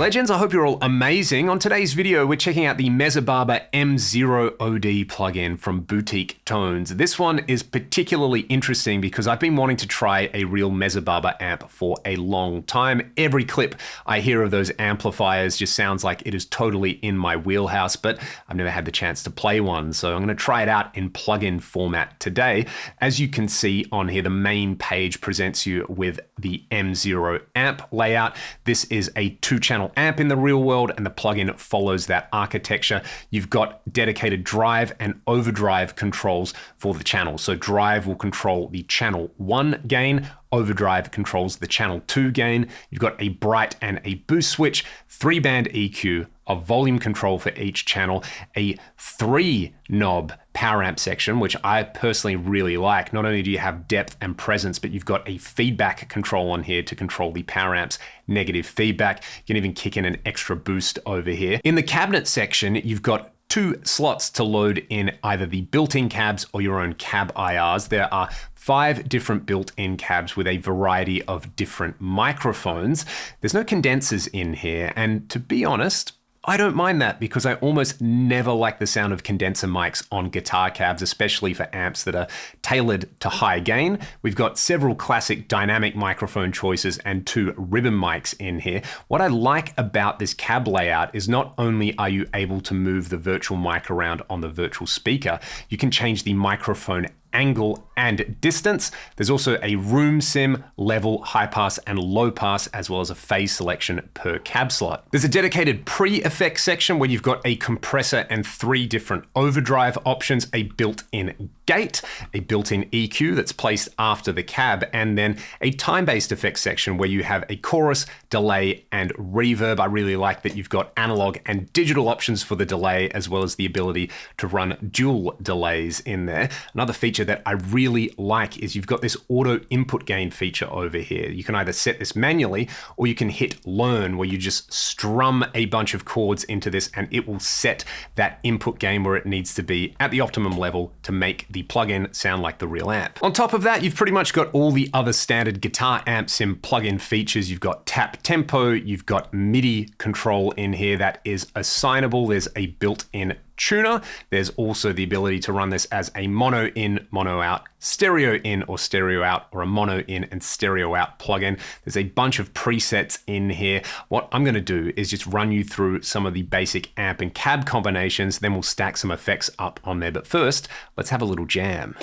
legends, I hope you're all amazing. On today's video, we're checking out the Mezzabarba MZero OD plugin from Boutique Tones. This one is particularly interesting because I've been wanting to try a real Mezzabarba amp for a long time. Every clip I hear of those amplifiers just sounds like it is totally in my wheelhouse, but I've never had the chance to play one. So I'm going to try it out in plugin format today. As you can see on here, the main page presents you with the MZero amp layout. This is a 2-channel amp in the real world, and the plugin follows that architecture. You've got dedicated drive and overdrive controls for the channel. So drive will control the channel 1 gain, overdrive controls the channel 2 gain. You've got a bright and a boost switch, 3-band EQ, a volume control for each channel, a 3-knob power amp section, which I personally really like. Not only do you have depth and presence, but you've got a feedback control on here to control the power amp's negative feedback. You can even kick in an extra boost over here. In the cabinet section, you've got 2 slots to load in either the built-in cabs or your own cab IRs. There are 5 different built-in cabs with a variety of different microphones. There's no condensers in here, and to be honest, I don't mind that because I almost never like the sound of condenser mics on guitar cabs, especially for amps that are tailored to high gain. We've got several classic dynamic microphone choices and 2 ribbon mics in here. What I like about this cab layout is not only are you able to move the virtual mic around on the virtual speaker, you can change the microphone angle and distance. There's also a room sim, level, high pass, and low pass, as well as a phase selection per cab slot. There's a dedicated pre-effect section where you've got a compressor and 3 different overdrive options, a built-in gate, a built-in EQ that's placed after the cab, and then a time-based effects section where you have a chorus, delay, and reverb. I really like that you've got analog and digital options for the delay, as well as the ability to run dual delays in there. Another feature that I really like is you've got this auto input gain feature over here. You can either set this manually or you can hit learn, where you just strum a bunch of chords into this and it will set that input gain where it needs to be at the optimum level to make the plugin sound like the real amp. On top of that, you've pretty much got all the other standard guitar amp sim plugin features. You've got tap tempo, you've got MIDI control in here that is assignable. There's a built-in tuner. There's also the ability to run this as a mono in, mono out, stereo in or stereo out, or a mono in and stereo out plugin. There's a bunch of presets in here. What I'm going to do is just run you through some of the basic amp and cab combinations, then we'll stack some effects up on there. But first, let's have a little jam.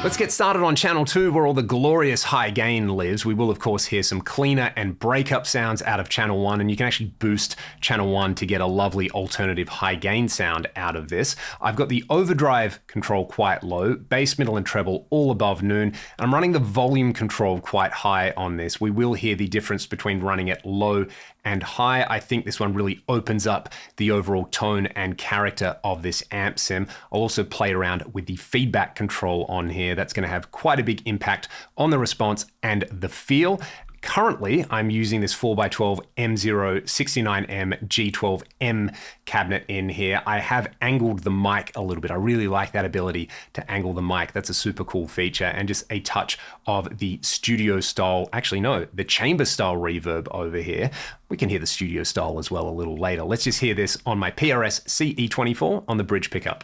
Let's get started on channel 2, where all the glorious high gain lives. We will of course hear some cleaner and breakup sounds out of channel 1, and you can actually boost channel 1 to get a lovely alternative high gain sound out of this. I've got the overdrive control quite low, bass, middle, and treble all above noon, and I'm running the volume control quite high on this. We will hear the difference between running it low and high. I think this one really opens up the overall tone and character of this amp sim. I'll also play around with the feedback control on here. That's going to have quite a big impact on the response and the feel. Currently, I'm using this 4x12 MZero 69M G12M cabinet in here. I have angled the mic a little bit. I really like that ability to angle the mic. That's a super cool feature, and just a touch of the studio style, actually no, the chamber style reverb over here. We can hear the studio style as well a little later. Let's just hear this on my PRS CE24 on the bridge pickup.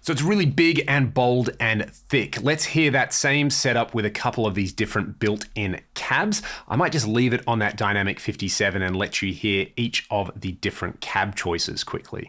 So it's really big and bold and thick. Let's hear that same setup with a couple of these different built-in cabs. I might just leave it on that dynamic 57 and let you hear each of the different cab choices quickly.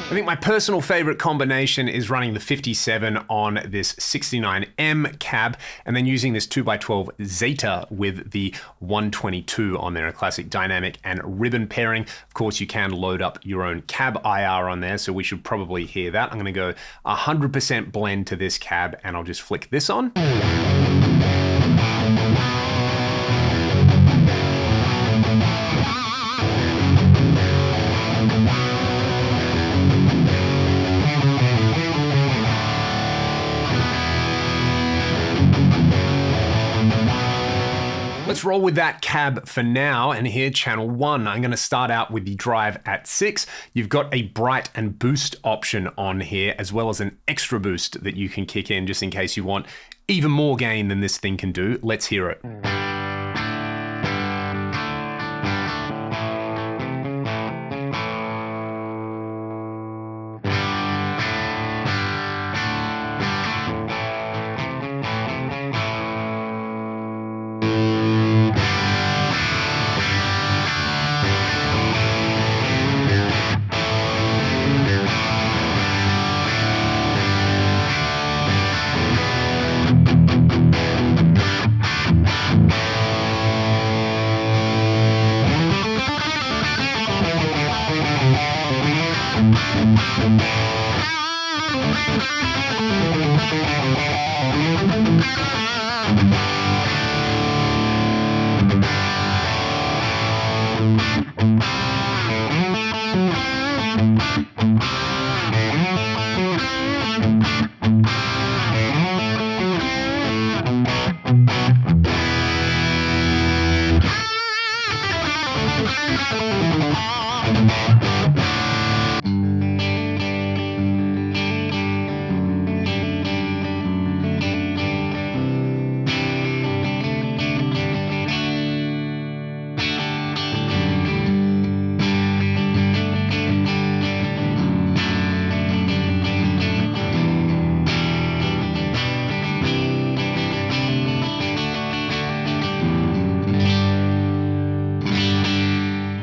I think my personal favorite combination is running the 57 on this 69M cab and then using this 2x12 Zeta with the 122 on there, a classic dynamic and ribbon pairing. Of course, you can load up your own cab IR on there, so we should probably hear that. I'm going to go 100% blend to this cab and I'll just flick this on. Let's roll with that cab for now and hear channel 1. I'm going to start out with the drive at 6. You've got a bright and boost option on here, as well as an extra boost that you can kick in just in case you want even more gain than this thing can do. Let's hear it.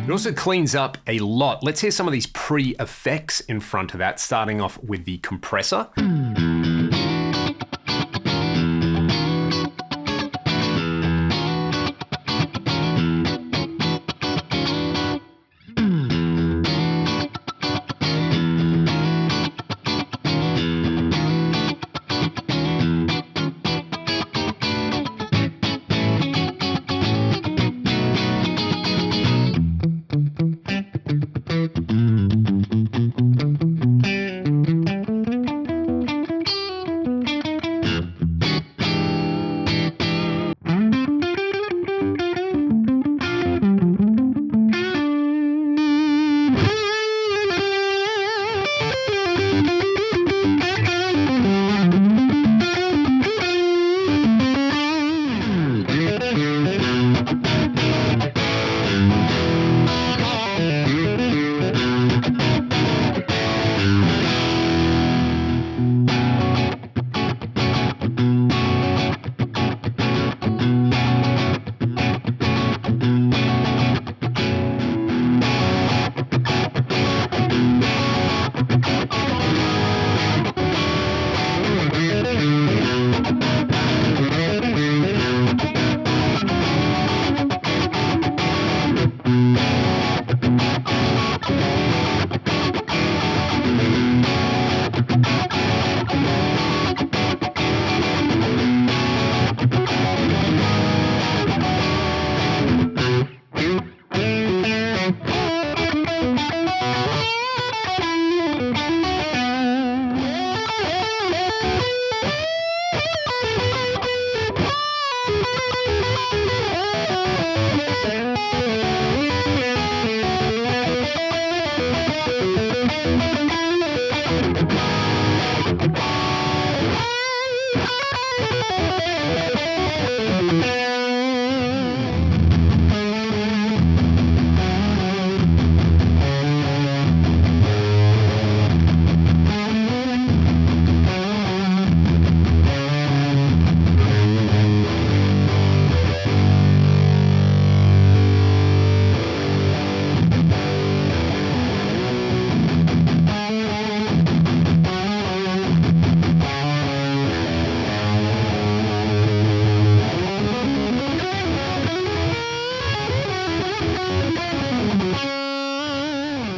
It also cleans up a lot. Let's hear some of these pre-effects in front of that, starting off with the compressor.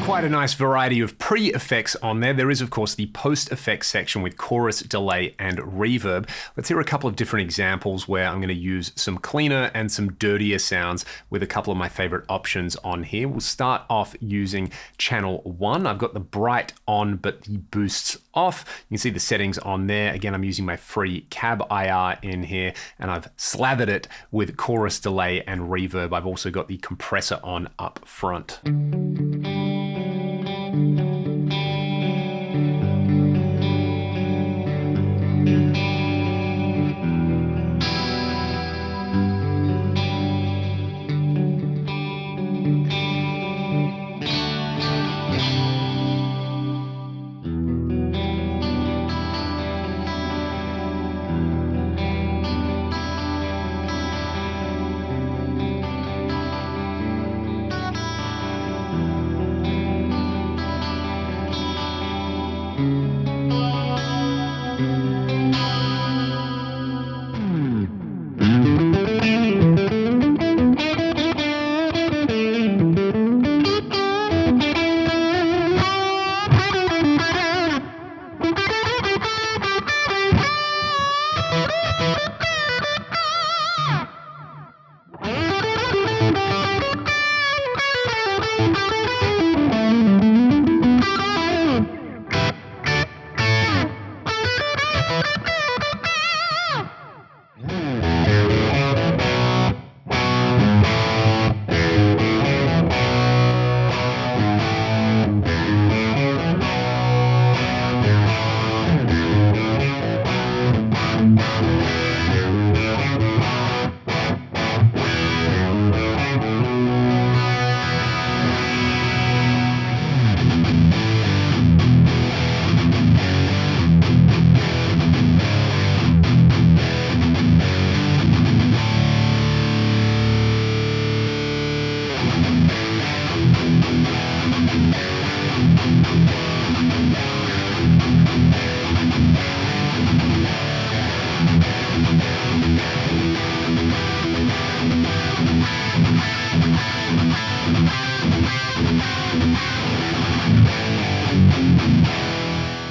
Quite a nice variety of pre-effects on there. There is, of course, the post-effects section with chorus, delay, and reverb. Let's hear a couple of different examples where I'm going to use some cleaner and some dirtier sounds with a couple of my favorite options on here. We'll start off using channel 1. I've got the bright on, but the boosts off. You can see the settings on there. Again, I'm using my free cab IR in here, and I've slathered it with chorus, delay, and reverb. I've also got the compressor on up front.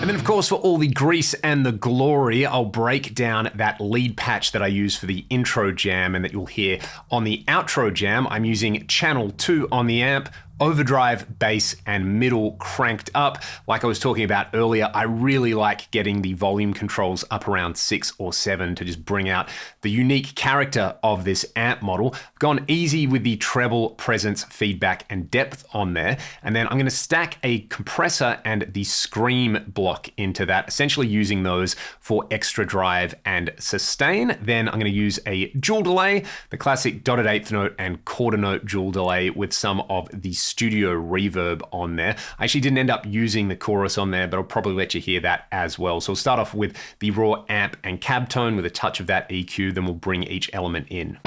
And then, of course, for all the grease and the glory, I'll break down that lead patch that I use for the intro jam and that you'll hear on the outro jam. I'm using channel 2 on the amp, overdrive, bass, and middle cranked up. Like I was talking about earlier, I really like getting the volume controls up around 6 or 7 to just bring out the unique character of this amp model. I've gone easy with the treble, presence, feedback, and depth on there. And then I'm going to stack a compressor and the scream block into that, essentially using those for extra drive and sustain. Then I'm going to use a dual delay, the classic dotted eighth note and quarter note dual delay with some of the studio reverb on there. I actually didn't end up using the chorus on there, but I'll probably let you hear that as well. So we'll start off with the raw amp and cab tone with a touch of that EQ, then we'll bring each element in.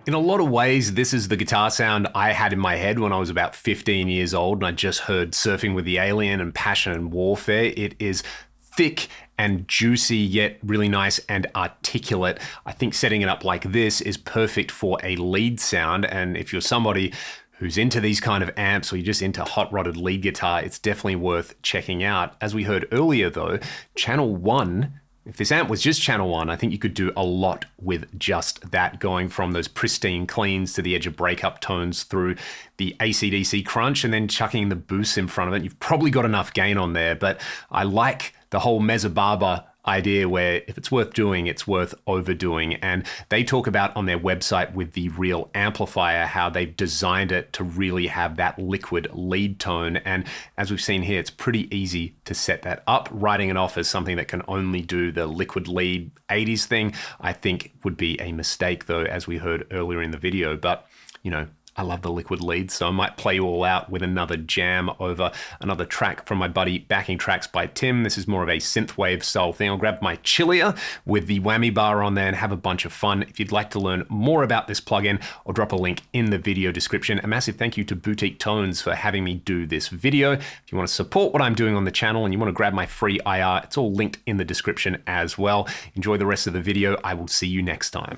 In a lot of ways, this is the guitar sound I had in my head when I was about 15 years old and I just heard Surfing with the Alien and Passion and Warfare. It is thick and juicy, yet really nice and articulate. I think setting it up like this is perfect for a lead sound. And if you're somebody who's into these kind of amps or you're just into hot rodded lead guitar, it's definitely worth checking out. As we heard earlier though, channel 1, if this amp was just channel 1, I think you could do a lot with just that, going from those pristine cleans to the edge of breakup tones through the AC/DC crunch and then chucking the boost in front of it. You've probably got enough gain on there, but I like the whole Mezzabarba idea where if it's worth doing, it's worth overdoing. And they talk about on their website with the Real Amplifier how they've designed it to really have that liquid lead tone. And as we've seen here, it's pretty easy to set that up. Writing it off as something that can only do the liquid lead 80s thing, I think would be a mistake though, as we heard earlier in the video. But, you know, I love the liquid leads, so I might play you all out with another jam over another track from my buddy Backing Tracks by Tim. This is more of a synthwave style thing. I'll grab my Chilia with the whammy bar on there and have a bunch of fun. If you'd like to learn more about this plugin, I'll drop a link in the video description. A massive thank you to Boutique Tones for having me do this video. If you want to support what I'm doing on the channel and you want to grab my free IR, it's all linked in the description as well. Enjoy the rest of the video. I will see you next time.